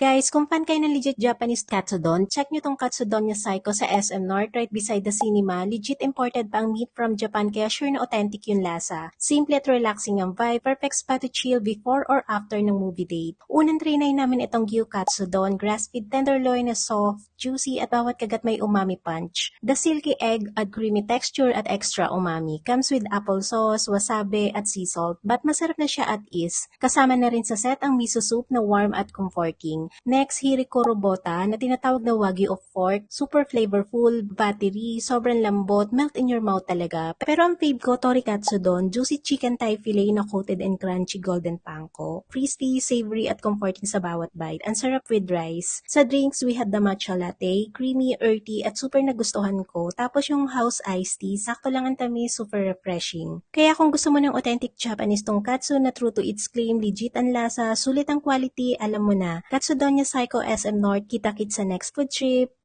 Guys, kung fan kayo ng legit Japanese katsudon, check nyo tong Katsudon niya Psycho sa SM North right beside the cinema. Legit imported pa ang meat from Japan kaya sure na authentic yung lasa. Simple at relaxing ang vibe, perfect spot to chill before or after ng movie date. Unang trinay namin itong Gyu Katsudon, grass-fed tenderloin na soft, juicy at bawat kagat may umami punch. The silky egg at creamy texture at extra umami. Comes with applesauce, wasabi at sea salt, but masarap na siya at ease. Kasama na rin sa set ang miso soup na warm at comforting. Next, Hiriko Robota na tinatawag na Wagyu of pork. Super flavorful, buttery, sobrang lambot, melt in your mouth talaga. Pero ang fave ko, Torikatsu doon, juicy chicken thigh fillet na coated in crunchy golden panko. Crispy, savory at comforting sa bawat bite. Ang sarap with rice. Sa drinks, we had the matcha latte, creamy, earthy at super nagustuhan ko. Tapos yung house iced tea, sakto lang ang tamis, super refreshing. Kaya kung gusto mo ng authentic Japanese tonkatsu na true to its claim, legit ang lasa, sulit ang quality, alam mo na. Katsudonya Psycho SM North, kita-kits sa next food trip.